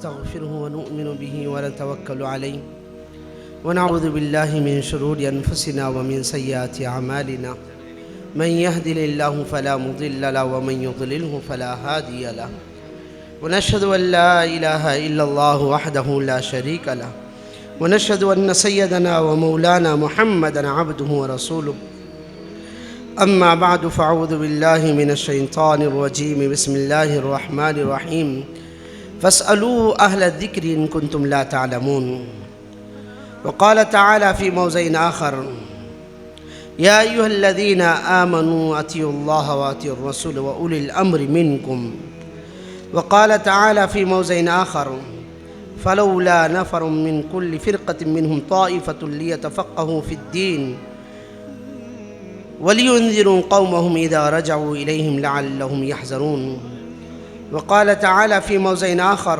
ونستغفره ونؤمن به ونتوكل عليه ونعوذ بالله من شرور أنفسنا ومن سيئات أعمالنا من يهده الله فلا مضل له ومن يضلله فلا هادي له ونشهد أن لا إله إلا الله وحده لا شريك له ونشهد أن سيدنا ومولانا محمدا عبده ورسوله أما بعد فأعوذ بالله من الشيطان الرجيم بسم الله الرحمن الرحيم فاسألوا أهل الذكر إن كنتم لا تعلمون وقال تعالى في موضع آخر يا أيها الذين آمنوا أطيعوا الله وأطيعوا الرسول وأولي الأمر منكم وقال تعالى في موضع آخر فلولا نفر من كل فرقة منهم طائفة ليتفقهوا في الدين ولينذروا قومهم إذا رجعوا إليهم لعلهم يحذرون وقال تعالى في موضع آخر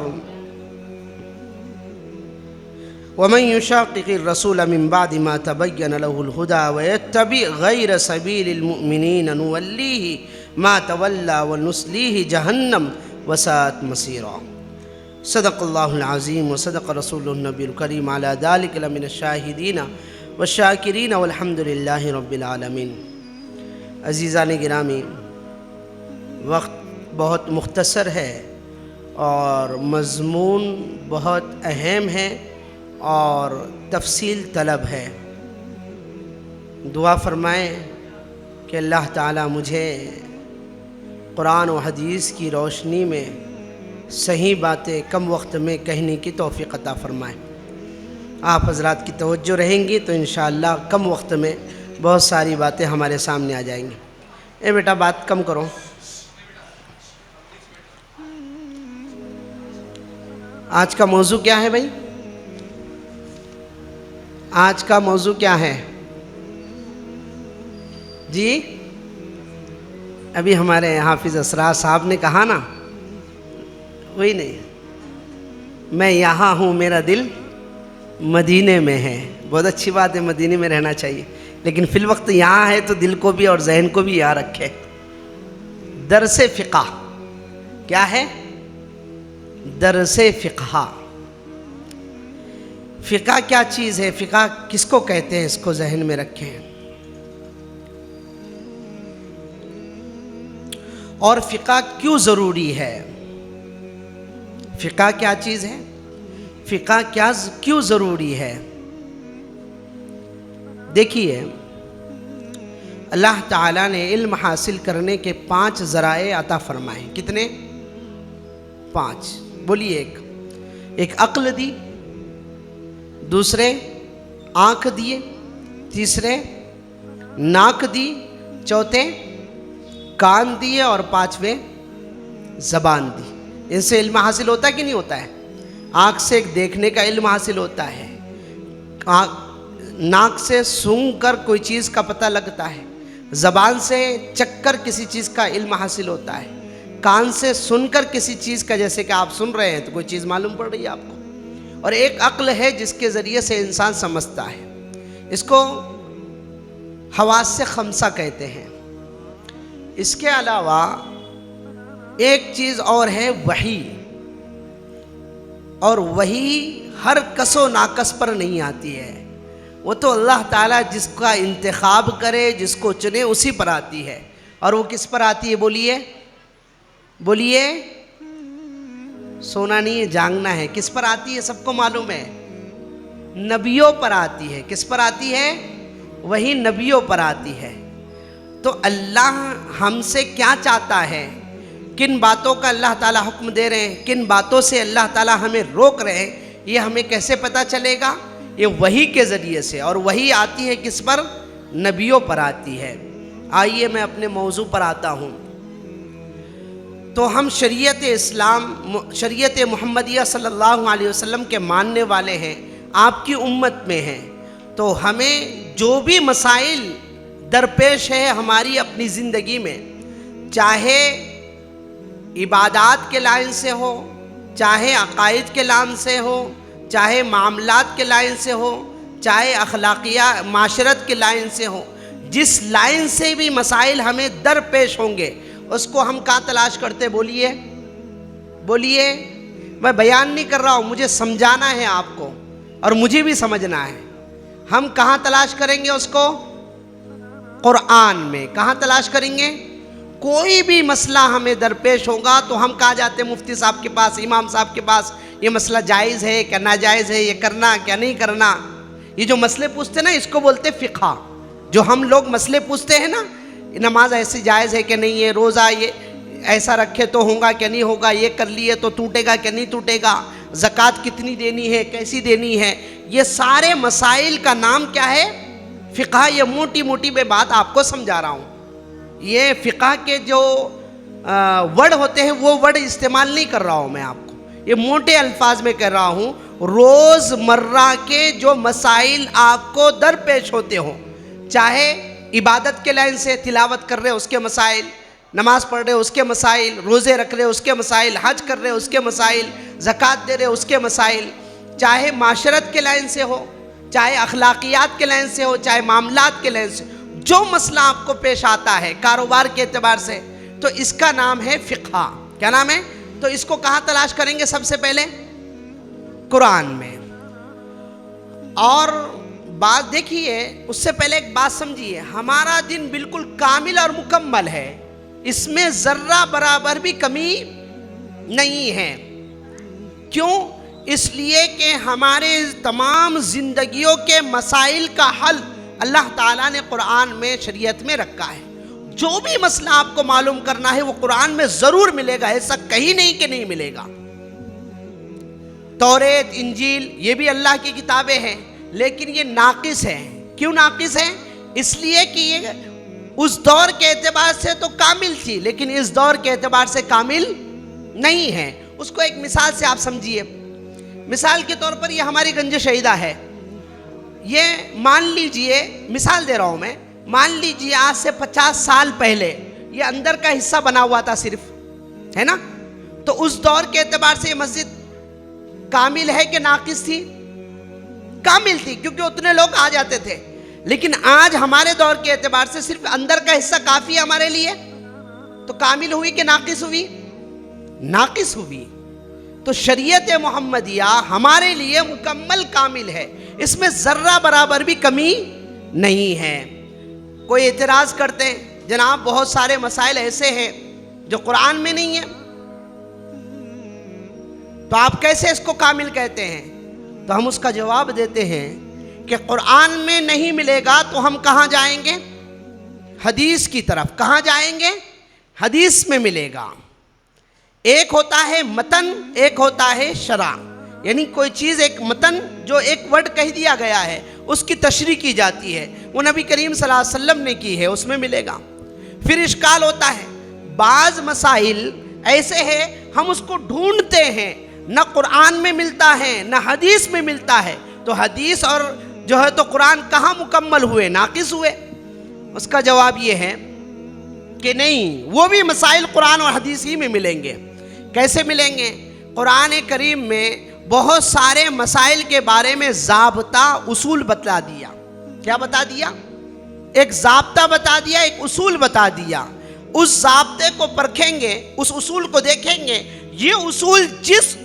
ومن يشاقق الرسول من بعد ما تبين له الهدى ويتبع غير سبيل المؤمنين نوليه ما تولى ونصليه جهنم وساءت مصيرا صدق الله العظيم وصدق رسوله النبي الكريم على ذلك لمن الشاهدين والشاکرین والحمد للہ رب العالمین۔ عزیزان گرامی، وقت بہت مختصر ہے اور مضمون بہت اہم ہے اور تفصیل طلب ہے۔ دعا فرمائیں کہ اللہ تعالیٰ مجھے قرآن و حدیث کی روشنی میں صحیح باتیں کم وقت میں کہنے کی توفیق عطا فرمائیں۔ آپ حضرات کی توجہ رہیں گی تو انشاءاللہ کم وقت میں بہت ساری باتیں ہمارے سامنے آ جائیں گی۔ اے بیٹا بات کم کرو۔ آج کا موضوع کیا ہے بھائی؟ آج کا موضوع کیا ہے جی؟ ابھی ہمارے حافظ اسرار صاحب نے کہا نا، وہی نہیں، میں یہاں ہوں میرا دل مدینے میں ہے۔ بہت اچھی بات ہے، مدینے میں رہنا چاہیے، لیکن فی الوقت یہاں ہے تو دل کو بھی اور ذہن کو بھی یہاں رکھے۔ درس فقہ کیا ہے؟ درس فقہ۔ فقہ کیا چیز ہے؟ فقہ کس کو کہتے ہیں؟ اس کو ذہن میں رکھیں۔ اور فقہ کیوں ضروری ہے؟ فقہ کیا چیز ہے؟ فقہ کیوں ضروری ہے؟ دیکھیے، اللہ تعالیٰ نے علم حاصل کرنے کے 5 ذرائع عطا فرمائے۔ کتنے؟ 5۔ بولیے۔ ایک عقل دی، دوسرے آنکھ دیے، تیسرے ناک دی، چوتھے کان دیے اور 5ویں زبان دی۔ ان سے علم حاصل ہوتا ہے کہ نہیں ہوتا ہے؟ آنکھ سے دیکھنے کا علم حاصل ہوتا ہے، ناک سے سونگھ کر کوئی چیز کا پتہ لگتا ہے، زبان سے چکھ کر کسی چیز کا علم حاصل ہوتا ہے، کان سے سن کر کسی چیز کا، جیسے کہ آپ سن رہے ہیں تو کوئی چیز معلوم پڑ رہی ہے آپ کو، اور ایک عقل ہے جس کے ذریعے سے انسان سمجھتا ہے۔ اس کو حواس سے خمسہ کہتے ہیں۔ اس کے علاوہ ایک چیز اور ہے، وحی۔ اور وہی ہر کس و ناقص پر نہیں آتی ہے، وہ تو اللہ تعالیٰ جس کا انتخاب کرے، جس کو چنے، اسی پر آتی ہے۔ اور وہ کس پر آتی ہے؟ بولیے بولیے، سونا نہیں ہے، جانگنا ہے۔ کس پر آتی ہے؟ سب کو معلوم ہے، نبیوں پر آتی ہے۔ کس پر آتی ہے؟ وہی نبیوں پر آتی ہے۔ تو اللہ ہم سے کیا چاہتا ہے؟ کن باتوں کا اللہ تعالیٰ حکم دے رہے ہیں، کن باتوں سے اللہ تعالیٰ ہمیں روک رہے ہیں، یہ ہمیں کیسے پتہ چلے گا؟ یہ وحی کے ذریعے سے۔ اور وحی آتی ہے کس پر؟ نبیوں پر آتی ہے۔ آئیے میں اپنے موضوع پر آتا ہوں۔ تو ہم شریعت اسلام، شریعت محمدیہ صلی اللہ علیہ وسلم کے ماننے والے ہیں، آپ کی امت میں ہیں، تو ہمیں جو بھی مسائل درپیش ہے ہماری اپنی زندگی میں، چاہے عبادات کے لائن سے ہو، چاہے عقائد کے لائن سے ہو، چاہے معاملات کے لائن سے ہو، چاہے اخلاقیہ معاشرت کے لائن سے ہو، جس لائن سے بھی مسائل ہمیں درپیش ہوں گے، اس کو ہم کہاں تلاش کرتے؟ بولیے بولیے، میں بیان نہیں کر رہا ہوں، مجھے سمجھانا ہے آپ کو اور مجھے بھی سمجھنا ہے. ہم کہاں تلاش کریں گے اس کو؟ قرآن میں. کہاں تلاش کریں گے؟ کوئی بھی مسئلہ ہمیں درپیش ہوگا تو ہم کہاں جاتے ہیں؟ مفتی صاحب کے پاس، امام صاحب کے پاس. یہ مسئلہ جائز ہے کیا ناجائز ہے، یہ کرنا کیا نہیں کرنا. یہ جو مسئلے پوچھتے ہیں نا، اس کو بولتے فقہ. جو ہم لوگ مسئلے پوچھتے ہیں نا، نماز ایسی جائز ہے کہ نہیں ہے، روزہ یہ ایسا رکھے تو ہوگا کہ نہیں ہوگا، یہ کر لیے تو ٹوٹے گا کہ نہیں ٹوٹے گا، زکوٰۃ کتنی دینی ہے، کیسی دینی ہے، یہ سارے مسائل کا نام کیا ہے؟ فقہ. یہ موٹی موٹی میں بات آپ کو سمجھا رہا ہوں. یہ فقہ کے جو ورڈ ہوتے ہیں وہ ورڈ استعمال نہیں کر رہا ہوں میں آپ کو، یہ موٹے الفاظ میں کہہ رہا ہوں. روز مرہ کے جو مسائل آپ کو درپیش ہوتے ہوں، چاہے عبادت کے لائن سے تلاوت کر رہے اس کے مسائل، نماز پڑھ رہے اس کے مسائل، روزے رکھ رہے اس کے مسائل، حج کر رہے اس کے مسائل، زکوٰۃ دے رہے اس کے مسائل، چاہے معاشرت کے لائن سے ہو، چاہے اخلاقیات کے لائن سے ہو، چاہے معاملات کے لائن سے، جو مسئلہ آپ کو پیش آتا ہے کاروبار کے اعتبار سے، تو اس کا نام ہے فقہ. کیا نام ہے؟ تو اس کو کہاں تلاش کریں گے؟ سب سے پہلے قرآن میں. اور بات دیکھیے، اس سے پہلے ایک بات سمجھیے، ہمارا دن بالکل کامل اور مکمل ہے، اس میں ذرہ برابر بھی کمی نہیں ہے. کیوں؟ اس لیے کہ ہمارے تمام زندگیوں کے مسائل کا حل اللہ تعالیٰ نے قرآن میں، شریعت میں رکھا ہے. جو بھی مسئلہ آپ کو معلوم کرنا ہے وہ قرآن میں ضرور ملے گا، ایسا کہیں نہیں کہ نہیں ملے گا. توریت، انجیل یہ بھی اللہ کی کتابیں ہیں، لیکن یہ ناقص ہے. کیوں ناقص ہے؟ اس لیے کہ یہ اس دور کے اعتبار سے تو کامل تھی، لیکن اس دور کے اعتبار سے کامل نہیں ہے. اس کو ایک مثال سے آپ سمجھیے. مثال کے طور پر یہ ہماری گنج شہیدہ ہے. یہ مان لیجئے، مثال دے رہا ہوں میں، مان لیجئے آج سے 50 سال پہلے یہ اندر کا حصہ بنا ہوا تھا صرف، ہے نا؟ تو اس دور کے اعتبار سے یہ مسجد کامل ہے کہ ناقص تھی؟ کامل تھی، کیونکہ اتنے لوگ آ جاتے تھے. لیکن آج ہمارے دور کے اعتبار سے صرف اندر کا حصہ کافی ہے ہمارے لیے، تو کامل ہوئی کہ ناقص ہوئی؟ ناقص ہوئی. تو شریعت محمدیہ ہمارے لیے مکمل کامل ہے، اس میں ذرہ برابر بھی کمی نہیں ہے. کوئی اعتراض کرتے ہیں جناب بہت سارے مسائل ایسے ہیں جو قرآن میں نہیں ہیں، تو آپ کیسے اس کو کامل کہتے ہیں؟ تو ہم اس کا جواب دیتے ہیں کہ قرآن میں نہیں ملے گا تو ہم کہاں جائیں گے؟ حدیث کی طرف. کہاں جائیں گے؟ حدیث میں ملے گا. ایک ہوتا ہے متن، ایک ہوتا ہے شرح. یعنی کوئی چیز ایک متن جو ایک ورڈ کہہ دیا گیا ہے اس کی تشریح کی جاتی ہے، وہ نبی کریم صلی اللہ علیہ وسلم نے کی ہے، اس میں ملے گا. پھر اشکال ہوتا ہے، بعض مسائل ایسے ہیں ہم اس کو ڈھونڈتے ہیں، نہ قرآن میں ملتا ہے نہ حدیث میں ملتا ہے، تو حدیث اور جو ہے تو قرآن کہاں مکمل ہوئے؟ ناقص ہوئے. اس کا جواب یہ ہے کہ نہیں، وہ بھی مسائل قرآن اور حدیث ہی میں ملیں گے. کیسے ملیں گے؟ قرآن کریم میں بہت سارے مسائل کے بارے میں ضابطہ، اصول بتا دیا. کیا بتا دیا؟ ایک ضابطہ بتا دیا، ایک اصول بتا دیا. اس ضابطے کو پرکھیں گے، اس اصول کو دیکھیں گے، یہ اصول جس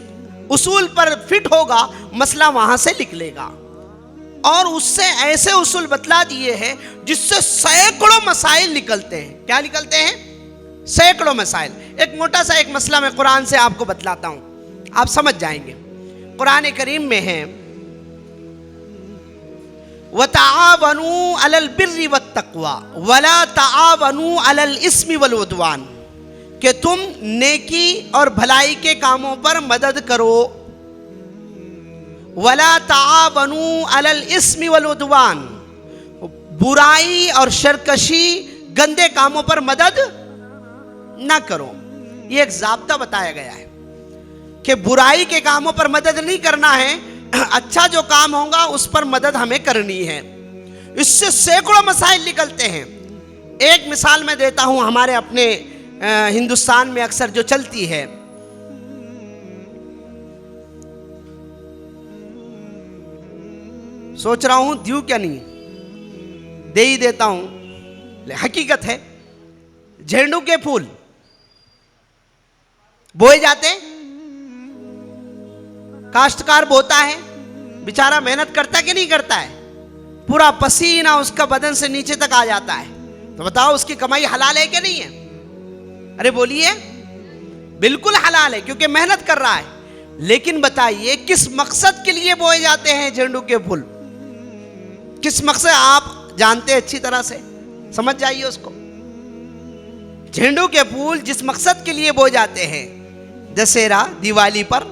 اصول پر فٹ ہوگا مسئلہ وہاں سے نکلے گا. اور اس سے ایسے اصول بتلا دیے ہیں جس سے سینکڑوں مسائل نکلتے ہیں. کیا نکلتے ہیں؟ سینکڑوں مسائل. ایک موٹا سا ایک مسئلہ میں قرآن سے آپ کو بتلاتا ہوں، آپ سمجھ جائیں گے. قرآن کریم میں ہے وَتَعَاوَنُوا عَلَى الْبِرِّ وَالتَّقْوَى وَلَا تَعَاوَنُوا عَلَى الْإِثْمِ وَالْعُدْوَانِ، کہ تم نیکی اور بھلائی کے کاموں پر مدد کرو. وَلَا تَعَاوَنُوا عَلَى الْإِثْمِ وَالْعُدْوَانِ، برائی اور شرکشی، گندے کاموں پر مدد نہ کرو. یہ ایک ضابطہ بتایا گیا ہے کہ برائی کے کاموں پر مدد نہیں کرنا ہے، اچھا جو کام ہوگا اس پر مدد ہمیں کرنی ہے. اس سے سینکڑوں مسائل نکلتے ہیں. ایک مثال میں دیتا ہوں ہمارے اپنے ہندوستان میں اکثر جو چلتی ہے. سوچ رہا ہوں دیوں کیا نہیں، دے ہی دیتا ہوں، حقیقت ہے. جھینڈو کے پھول بوئے جاتے کاشتکار بوتا ہے بیچارہ محنت کرتا کہ نہیں کرتا ہے؟ پورا پسینہ اس کا بدن سے نیچے تک آ جاتا ہے، تو بتاؤ اس کی کمائی حلال ہے کہ نہیں ہے؟ ارے بولیے، بالکل حلال ہے کیونکہ محنت کر رہا ہے. لیکن بتائیے کس مقصد کے لیے بوئے جاتے ہیں جھنڈو کے پھول؟ کس مقصد آپ جانتے ہیں اچھی طرح سے، سمجھ جائیے اس کو. جھنڈو کے پھول جس مقصد کے لیے بوئے جاتے ہیں، دسہرا دیوالی پر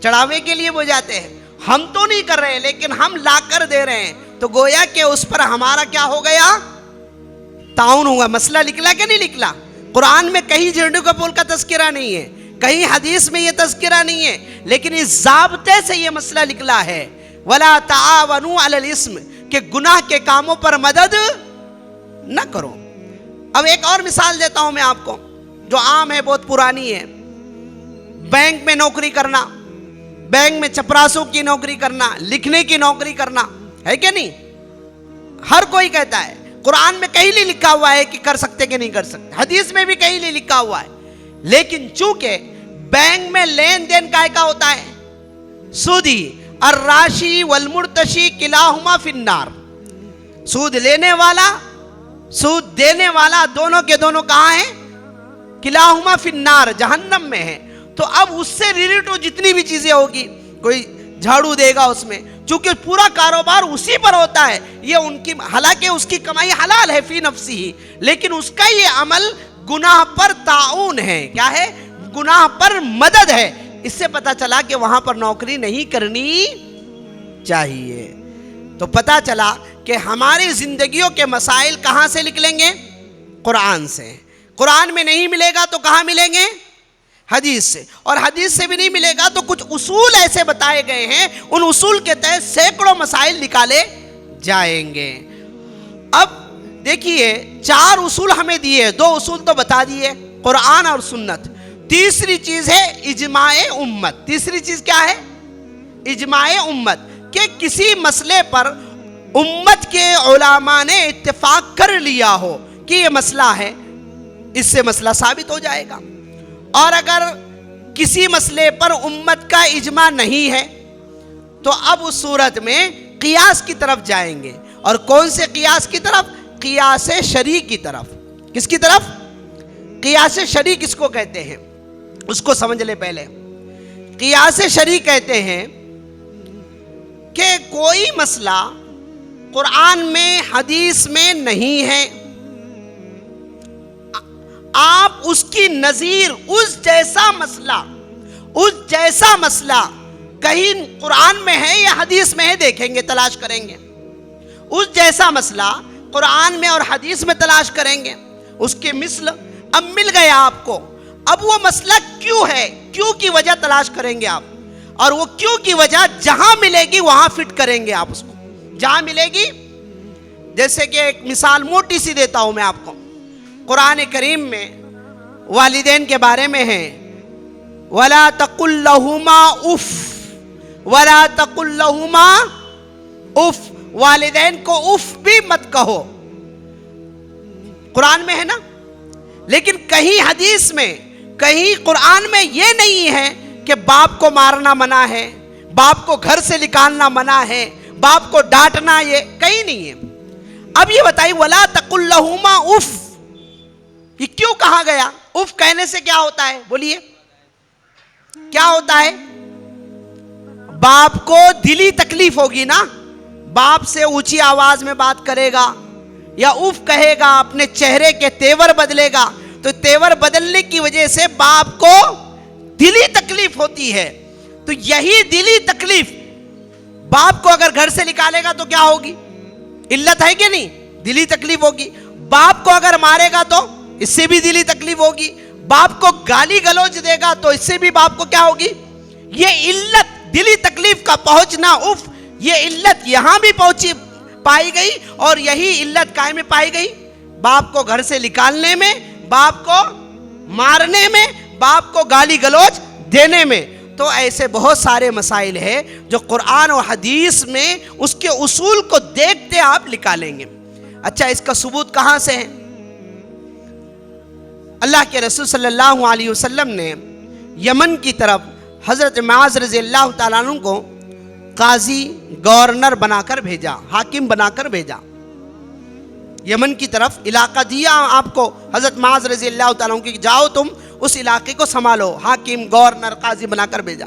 چڑھاوے کے لیے بوئے جاتے ہیں. ہم تو نہیں کر رہے لیکن ہم لا کر دے رہے ہیں، تو گویا کہ اس پر ہمارا کیا ہو گیا؟ تعاون ہوا. مسئلہ نکلا کہ نہیں نکلا؟ قرآن میں کہیں جھنڈو کے پھول کا تذکرہ نہیں ہے، کہیں حدیث میں یہ تذکرہ نہیں ہے، لیکن اس ضابطے سے یہ مسئلہ نکلا ہے، وَلَا تَعَاوَنُوا عَلَى الْإِثْمِ، کہ گناہ کے کاموں پر مدد نہ کرو. اب ایک اور مثال دیتا ہوں میں آپ کو جو عام ہے، بہت پرانی ہے. بینک میں نوکری کرنا، بینک میں چپراسوں کی نوکری کرنا، لکھنے کی نوکری کرنا، ہے کہ نہیں؟ ہر کوئی کہتا ہے. قرآن میں کہیں نہیں لکھا ہوا ہے کہ کر سکتے کہ نہیں کر سکتے، حدیث میں بھی کہیں نہیں لکھا ہوا ہے. لیکن چونکہ بینک میں لین دین کا ہوتا ہے، سودی الراشی والمرتشی کلاہما فی النار، سود لینے والا سود دینے والا دونوں کے دونوں کہاں ہیں؟ کلاہما فی النار، جہنم میں ہیں. تو اب اس سے ریلیٹو جتنی بھی چیزیں ہوگی، کوئی جھاڑو دے گا اس میں، چونکہ پورا کاروبار اسی پر ہوتا ہے، یہ ان کی، حالانکہ اس کی کمائی حلال ہے فی نفسی ہی، لیکن اس کا یہ عمل گناہ پر تعاون ہے. کیا ہے؟ گناہ پر مدد ہے. اس سے پتا چلا کہ وہاں پر نوکری نہیں کرنی چاہیے. تو پتا چلا کہ ہماری زندگیوں کے مسائل کہاں سے نکلیں گے؟ قرآن سے. قرآن میں نہیں ملے گا تو کہاں ملیں گے؟ حدیث سے. اور حدیث سے بھی نہیں ملے گا تو کچھ اصول ایسے بتائے گئے ہیں، ان اصول کے تحت سینکڑوں مسائل نکالے جائیں گے. اب دیکھیے 4 اصول ہمیں دیے، 2 اصول تو بتا دیے، قرآن اور سنت. تیسری چیز ہے اجماع امت. تیسری چیز کیا ہے؟ اجماع امت، کہ کسی مسئلے پر امت کے علماء نے اتفاق کر لیا ہو کہ یہ مسئلہ ہے، اس سے مسئلہ ثابت ہو جائے گا. اور اگر کسی مسئلے پر امت کا اجماع نہیں ہے تو اب اس صورت میں قیاس کی طرف جائیں گے. اور کون سے قیاس کی طرف؟ قیاس شرعی کی طرف. کس کی طرف؟ قیاس شرعی کس کو کہتے ہیں اس کو سمجھ لے پہلے. قیاس شرعی کہتے ہیں کہ کوئی مسئلہ قرآن میں حدیث میں نہیں ہے، آپ اس کی نظیر اس جیسا مسئلہ کہیں قرآن میں ہے یا حدیث میں ہے، دیکھیں گے، تلاش کریں گے. اس جیسا مسئلہ قرآن میں اور حدیث میں تلاش کریں گے، اس کے مثل. اب مل گیا آپ کو، اب وہ مسئلہ کیوں ہے، کیوں کی وجہ تلاش کریں گے آپ، اور وہ کیوں کی وجہ جہاں ملے گی وہاں فٹ کریں گے آپ اس کو، جہاں ملے گی. جیسے کہ ایک مثال موٹی سی دیتا ہوں میں آپ کو. قرآن کریم میں والدین کے بارے میں ہے، وَلَا تَقُلْ لَهُمَا اُفْ، وَلَا تَقُلْ لَهُمَا اُفْ، والدین کو اف بھی مت کہو. قرآن میں ہے نا، لیکن کہیں حدیث میں، کہیں قرآن میں یہ نہیں ہے کہ باپ کو مارنا منع ہے، باپ کو گھر سے نکالنا منع ہے، باپ کو ڈانٹنا، یہ کہیں نہیں ہے. اب یہ بتائیے وَلَا تَقُلْ لَهُمَا اُفْ، یہ کیوں کہا گیا؟ اف کہنے سے کیا ہوتا ہے؟ بولیے کیا ہوتا ہے؟ باپ کو دلی تکلیف ہوگی نا، باپ سے اونچی آواز میں بات کرے گا یا اف کہے گا، اپنے چہرے کے تیور بدلے گا، تو تیور بدلنے کی وجہ سے باپ کو دلی تکلیف ہوتی ہے. تو یہی دلی تکلیف باپ کو اگر گھر سے نکالے گا تو کیا ہوگی؟ علت ہے کہ نہیں؟ دلی تکلیف ہوگی. باپ کو اگر مارے گا تو اس سے بھی دلی تکلیف ہوگی. باپ کو گالی گلوچ دے گا تو اس سے بھی باپ کو کیا ہوگی؟ یہ علت، دلی تکلیف کا پہنچنا، اف، یہ علت یہاں بھی پائی گئی اور یہی علت کائیں میں پائی گئی؟ باپ کو گھر سے نکالنے میں، باپ کو مارنے میں، باپ کو گالی گلوچ دینے میں. تو ایسے بہت سارے مسائل ہیں جو قرآن و حدیث میں اس کے اصول کو دیکھتے آپ نکالیں گے. اچھا، اس کا ثبوت کہاں سے ہے؟ اللہ کے رسول صلی اللہ علیہ وسلم نے یمن کی طرف حضرت معاذ رضی اللہ تعالیٰ عنہ کو قاضی گورنر بنا کر بھیجا، حاکم بنا کر بھیجا، یمن کی طرف علاقہ دیا آپ کو حضرت معاذ رضی اللہ تعالیٰ عنہ کہ جاؤ تم اس علاقے کو سنبھالو، حاکم گورنر قاضی بنا کر بھیجا۔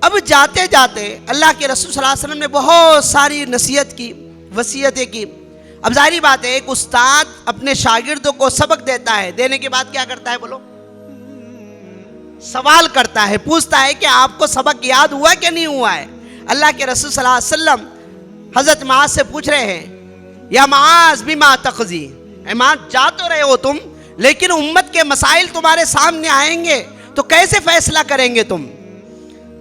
اب جاتے جاتے اللہ کے رسول صلی اللہ علیہ وسلم نے بہت ساری نصیحت کی، وصیتیں کی۔ اب ظاہری بات ہے ایک استاد اپنے شاگردوں کو سبق دیتا ہے، دینے کے بعد کیا کرتا ہے بولو؟ سوال کرتا ہے، پوچھتا ہے کہ آپ کو سبق یاد ہوا کہ نہیں ہوا ہے؟ اللہ کے رسول صلی اللہ علیہ وسلم حضرت معاذ سے پوچھ رہے ہیں، یا معاذ بما تقضی، اے معاذ جا تو رہے ہو تم، لیکن امت کے مسائل تمہارے سامنے آئیں گے تو کیسے فیصلہ کریں گے تم؟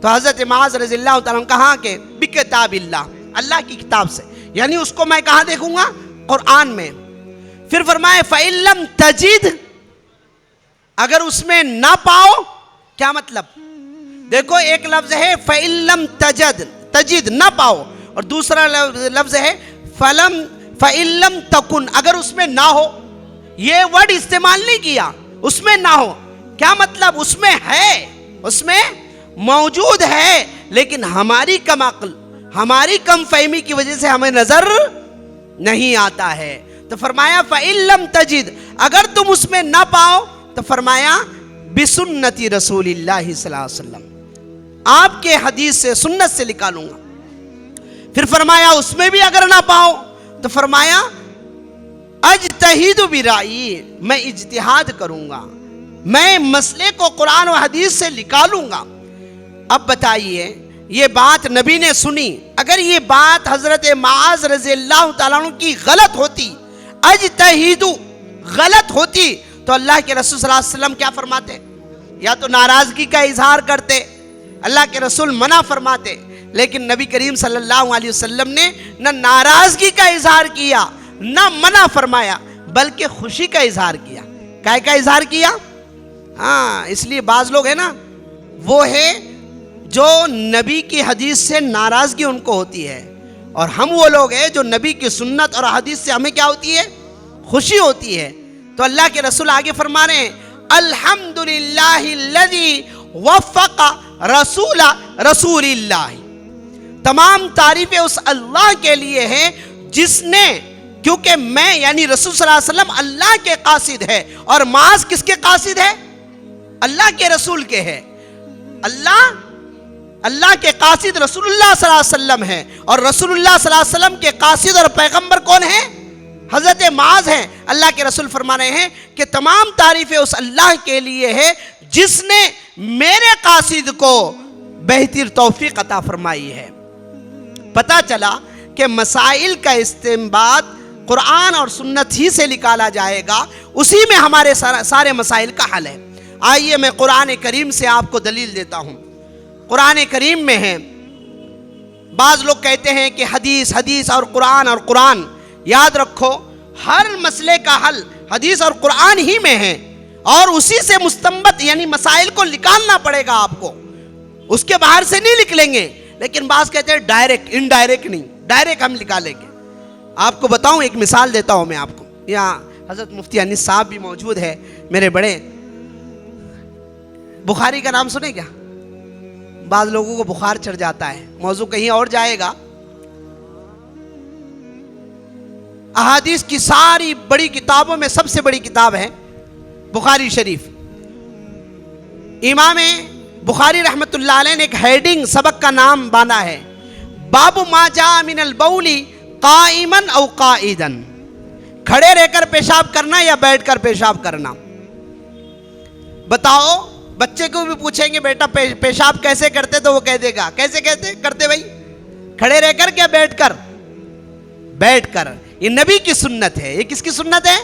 تو حضرت معاذ رضی اللہ تعالیٰ کہا کہ بکتاب اللہ، اللہ کی کتاب سے، یعنی اس کو میں کہاں دیکھوں گا؟ قرآن میں۔ پھر فرمائے فَإِن لَمْ تَجِدْ، اگر اس میں نہ پاؤ، کیا مطلب؟ دیکھو ایک لفظ ہے فَإِن لَمْ تَجِدْ نہ پاؤ، اور دوسرا لفظ ہے فَإِن لَمْ تَكُنْ، اگر اس میں نہ ہو۔ یہ ورڈ استعمال نہیں کیا، اس میں نہ ہو، کیا مطلب؟ اس میں ہے، اس میں موجود ہے، لیکن ہماری کم عقل، ہماری کم فہمی کی وجہ سے ہمیں نظر نہیں آتا ہے۔ تو فرمایا فَإِن لَمْ تَجِدْ، اگر تم اس میں نہ پاؤ تو فرمایا بسنتی رسول اللہ صلی اللہ علیہ وسلم، آپ کے حدیث سے، سنت سے نکالوں گا۔ پھر فرمایا اس میں بھی اگر نہ پاؤ تو فرمایا اجتہد برائی، میں اجتہاد کروں گا، میں مسئلے کو قرآن و حدیث سے نکالوں گا۔ اب بتائیے یہ بات نبی نے سنی، اگر یہ بات حضرت معاذ رضی اللہ تعالیٰ عنہ کی غلط ہوتی، اجتہد غلط ہوتی، تو اللہ کے رسول صلی اللہ علیہ وسلم کیا فرماتے؟ یا تو ناراضگی کا اظہار کرتے، اللہ کے رسول منع فرماتے، لیکن نبی کریم صلی اللہ علیہ وسلم نے نہ ناراضگی کا اظہار کیا، نہ منع فرمایا، بلکہ خوشی کا اظہار کیا۔ کیا کا اظہار کیا؟ ہاں، اس لیے بعض لوگ ہیں نا، وہ ہے جو نبی کی حدیث سے ناراضگی ان کو ہوتی ہے، اور ہم وہ لوگ ہیں جو نبی کی سنت اور حدیث سے ہمیں کیا ہوتی ہے؟ خوشی ہوتی ہے۔ تو اللہ کے رسول آگے فرما رہے ہیں الحمدللہ الذی وفق رسول اللہ، تمام تعریفیں اس اللہ کے لیے ہیں جس نے، کیونکہ میں یعنی رسول صلی اللہ علیہ وسلم اللہ کے قاصد ہے، اور معاذ کس کے قاصد ہے؟ اللہ کے رسول کے ہے۔ اللہ کے قاصد رسول اللہ صلی اللہ علیہ وسلم ہے، اور رسول اللہ صلی اللہ علیہ وسلم کے قاصد اور پیغمبر کون ہیں؟ حضرت معاذ ہیں۔ اللہ کے رسول فرما رہے ہیں کہ تمام تعریفیں اس اللہ کے لیے ہے جس نے میرے قاصد کو بہتر توفیق عطا فرمائی ہے۔ پتہ چلا کہ مسائل کا استنباط قرآن اور سنت ہی سے نکالا جائے گا، اسی میں ہمارے سارے مسائل کا حل ہے۔ آئیے میں قرآن کریم سے آپ کو دلیل دیتا ہوں۔ قرآن کریم میں ہے، بعض لوگ کہتے ہیں کہ حدیث اور قرآن، یاد رکھو ہر مسئلے کا حل حدیث اور قرآن ہی میں ہے، اور اسی سے مستنبط یعنی مسائل کو نکالنا پڑے گا آپ کو، اس کے باہر سے نہیں نکلیں گے۔ لیکن بعض کہتے ہیں ڈائریکٹ، انڈائریکٹ نہیں، ڈائریکٹ ہم نکالیں گے۔ آپ کو بتاؤں، ایک مثال دیتا ہوں میں آپ کو۔ یہاں حضرت مفتی انیس صاحب بھی موجود ہے، میرے بڑے۔ بخاری کا نام سنے کیا؟ بعض لوگوں کو بخار چڑھ جاتا ہے، موضوع کہیں اور جائے گا۔ احادیث کی ساری بڑی کتابوں میں سب سے بڑی کتاب ہے بخاری شریف۔ امام بخاری رحمۃ اللہ علیہ نے ایک ہیڈنگ سبق کا نام باندھا ہے، باب ما جاء من البول قائما او قائدا، کھڑے رہ کر پیشاب کرنا یا بیٹھ کر پیشاب کرنا۔ بتاؤ، بچے کو بھی پوچھیں گے بیٹا پیشاب کیسے کرتے تو وہ کہہ دے گا کیسے کرتے بھائی؟ کھڑے رہ کر کیا بیٹھ کر؟ بیٹھ کر۔ یہ نبی کی سنت ہے۔ یہ کس کی سنت ہے؟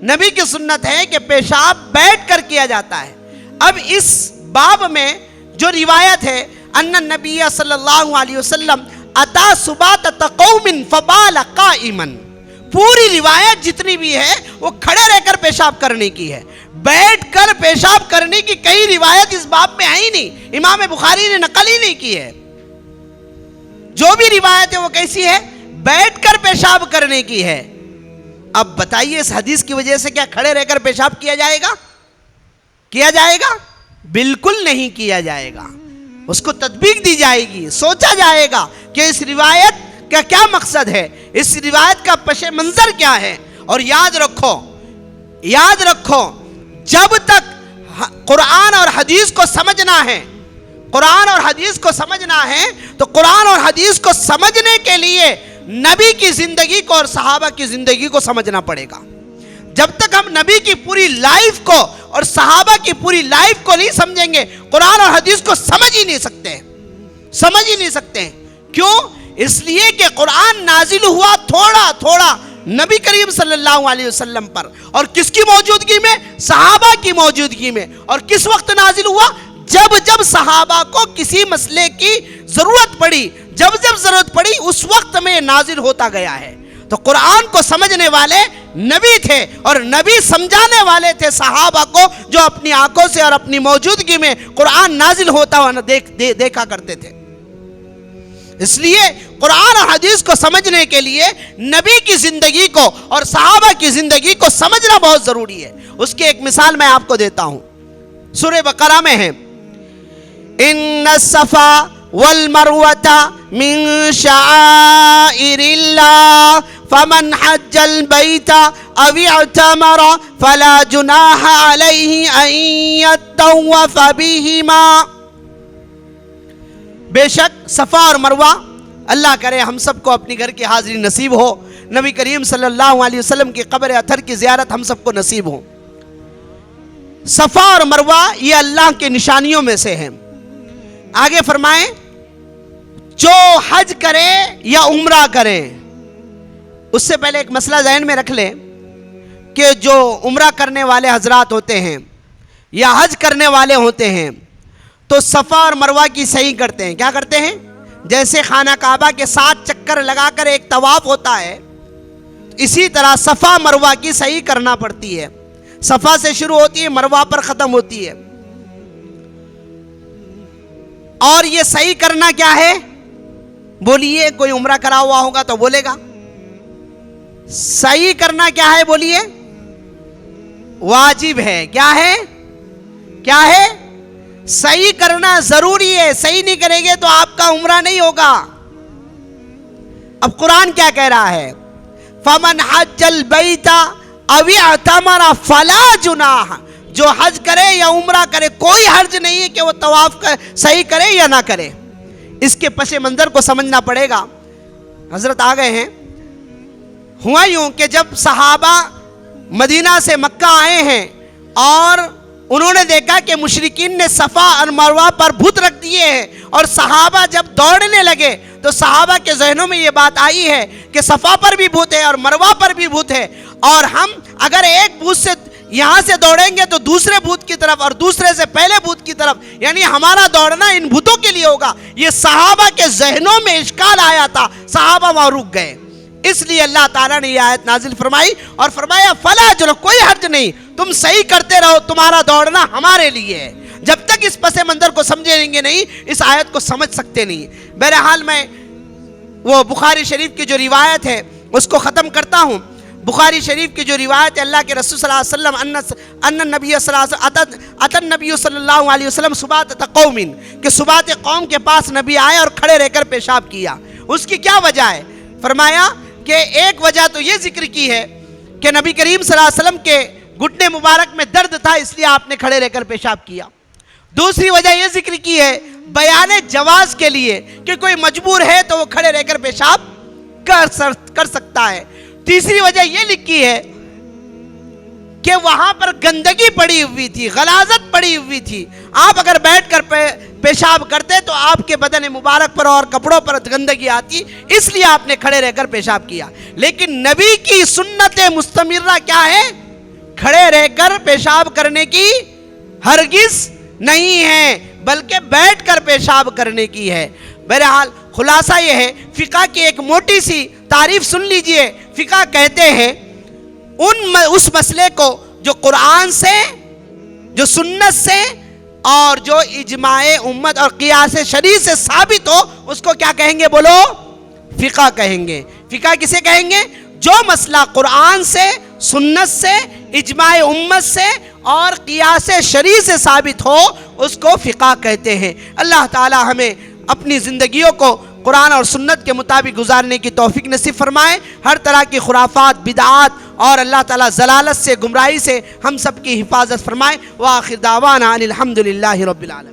نبی کی سنت ہے کہ پیشاب بیٹھ کر کیا جاتا ہے۔ اب اس باب میں جو روایت ہے ان النبی صلی اللہ علیہ وسلم اتا سبات قوم فبال قائما، پوری روایت جتنی بھی ہے وہ کھڑے رہ کر پیشاب کرنے کی ہے، بیٹھ کر پیشاب کرنے کی کئی روایت اس باب میں آئی نہیں، امام بخاری نے نقل ہی نہیں کی ہے۔ جو بھی روایت ہے وہ کیسی ہے؟ بیٹھ کر پیشاب کرنے کی ہے۔ اب بتائیے اس حدیث کی وجہ سے کیا کھڑے رہ کر پیشاب کیا جائے گا؟ کیا جائے گا؟ بالکل نہیں کیا جائے گا۔ اس کو تطبیق دی جائے گی, سوچا جائے گا کہ اس روایت کا کیا مقصد ہے, اس روایت کا پس منظر کیا ہے. اور یاد رکھو جب تک قرآن اور حدیث کو سمجھنا ہے, قرآن اور حدیث کو سمجھنا ہے تو قرآن اور حدیث کو سمجھنے کے لیے نبی کی زندگی کو اور صحابہ کی زندگی کو سمجھنا پڑے گا. جب تک ہم نبی کی پوری لائف کو اور صحابہ کی پوری لائف کو نہیں سمجھیں گے, قرآن اور حدیث کو سمجھ ہی نہیں سکتے. کیوں؟ اس لیے کہ قرآن نازل ہوا تھوڑا نبی کریم صلی اللہ علیہ وسلم پر, اور کس کی موجودگی میں؟ صحابہ کی موجودگی میں. اور کس وقت نازل ہوا؟ جب صحابہ کو کسی مسئلے کی ضرورت پڑی, جب ضرورت پڑی اس وقت میں نازل ہوتا گیا ہے. تو قرآن کو سمجھنے والے نبی تھے, اور نبی سمجھانے والے تھے صحابہ کو, جو اپنی آنکھوں سے اور اپنی موجودگی میں قرآن نازل ہوتا ہوا دیکھا کرتے تھے. اس لیے قرآن اور حدیث کو سمجھنے کے لیے نبی کی زندگی کو اور صحابہ کی زندگی کو سمجھنا بہت ضروری ہے. اس کی ایک مثال میں آپ کو دیتا ہوں, سورہ بقرہ میں ہے, ان الصفا والمروۃ من شعائر اللہ فمن حج البیت او اعتمر فلا جناح علیہ ان یطوف بہما. بے شک صفا اور مروہ, اللہ کرے ہم سب کو اپنی گھر کی حاضری نصیب ہو, نبی کریم صلی اللہ علیہ وسلم کی قبر اطہر کی زیارت ہم سب کو نصیب ہو. صفا اور مروہ یہ اللہ کی نشانیوں میں سے ہیں. آگے فرمائیں, جو حج کرے یا عمرہ کرے. اس سے پہلے ایک مسئلہ ذہن میں رکھ لیں کہ جو عمرہ کرنے والے حضرات ہوتے ہیں یا حج کرنے والے ہوتے ہیں تو صفا اور مروہ کی صحیح کرتے ہیں. کیا کرتے ہیں؟ جیسے خانہ کعبہ کے 7 چکر لگا کر ایک طواف ہوتا ہے, اسی طرح صفا مروہ کی صحیح کرنا پڑتی ہے. صفا سے شروع ہوتی ہے, مروہ پر ختم ہوتی ہے. اور یہ صحیح کرنا کیا ہے؟ بولیے, کوئی عمرہ کرا ہوا ہوگا تو بولے گا. صحیح کرنا کیا ہے؟ بولیے. واجب ہے. کیا ہے؟ صحیح کرنا ضروری ہے. صحیح نہیں کریں گے تو آپ کا عمرہ نہیں ہوگا. اب قرآن کیا کہہ رہا ہے؟ فمن حج البیت او اعتمر فلا جناح. جو حج کرے یا عمرہ کرے کوئی حرج نہیں ہے کہ وہ طواف صحیح کرے یا نہ کرے. اس کے پس منظر کو سمجھنا پڑے گا. حضرت آ گئے ہیں. ہوا یوں کہ جب صحابہ مدینہ سے مکہ آئے ہیں اور انہوں نے دیکھا کہ مشرکین نے صفا اور مروہ پر بت رکھ دیے ہیں, اور صحابہ جب دوڑنے لگے تو صحابہ کے ذہنوں میں یہ بات آئی ہے کہ صفا پر بھی بت ہے اور مروہ پر بھی بت ہے, اور ہم اگر ایک بت سے یہاں سے دوڑیں گے تو دوسرے بت کی طرف اور دوسرے سے پہلے بت کی طرف, یعنی ہمارا دوڑنا ان بتوں کے لیے ہوگا. یہ صحابہ کے ذہنوں میں اشکال آیا تھا, صحابہ وہاں رک گئے. اس لیے اللہ تعالیٰ نے یہ آیت نازل فرمائی اور فرمایا فلا جناح, کوئی حرج نہیں, تم صحیح کرتے رہو, تمہارا دوڑنا ہمارے لیے ہے. جب تک اس پس منظر کو سمجھیں گے نہیں, اس آیت کو سمجھ سکتے نہیں. بہرحال میں وہ بخاری شریف کی جو روایت ہے اس کو ختم کرتا ہوں. بخاری شریف کی جو روایت ہے, اللہ کے رسول صلی اللہ علیہ وسلم ان نبی صلی اللہ علیہ وسلم نبی صلی اللہ علیہ وسلم سبات قوم, کہ سبات قوم کے پاس نبی آئے اور کھڑے رہ کر پیشاب کیا. اس کی کیا وجہ ہے؟ فرمایا کہ ایک وجہ تو یہ ذکر کی ہے کہ نبی کریم صلی اللہ علیہ وسلم کے گھٹنے مبارک میں درد تھا, اس لیے آپ نے کھڑے رہ کر پیشاب کیا. دوسری وجہ یہ ذکر کی ہے بیان جواز کے لیے کہ کوئی مجبور ہے تو وہ کھڑے رہ کر پیشاب کر سکتا ہے. تیسری وجہ یہ لکھی ہے کہ وہاں پر گندگی پڑی ہوئی تھی, غلاظت پڑی ہوئی تھی. آپ اگر بیٹھ کر پیشاب کرتے تو آپ کے بدن مبارک پر اور کپڑوں پر گندگی آتی, اس لیے آپ نے کھڑے رہ کر پیشاب کیا. لیکن نبی کی سنت مستمرہ کیا ہے؟ کھڑے رہ کر پیشاب کرنے کی ہرگز نہیں ہے, بلکہ بیٹھ کر پیشاب کرنے کی ہے. بہرحال خلاصہ یہ ہے, فقہ کی ایک موٹی سی تعریف سن لیجئے. فقہ کہتے ہیں اس مسئلے کو جو قرآن سے, جو سنت سے اور جو اجماع امت اور قیاس شرعی سے ثابت ہو, اس کو کیا کہیں گے؟ بولو, فقہ کہیں گے. فقہ کسے کہیں گے؟ جو مسئلہ قرآن سے, سنت سے, اجماع امت سے اور قیاس شرعی سے ثابت ہو اس کو فقہ کہتے ہیں۔ اللہ تعالی ہمیں اپنی زندگیوں کو قرآن اور سنت کے مطابق گزارنے کی توفیق نصیب فرمائے، ہر طرح کی خرافات، بدعات اور اللہ تعالیٰ ضلالت سے، گمراہی سے ہم سب کی حفاظت فرمائے۔ وآخر دعوانا ان الحمد للہ رب العالمین۔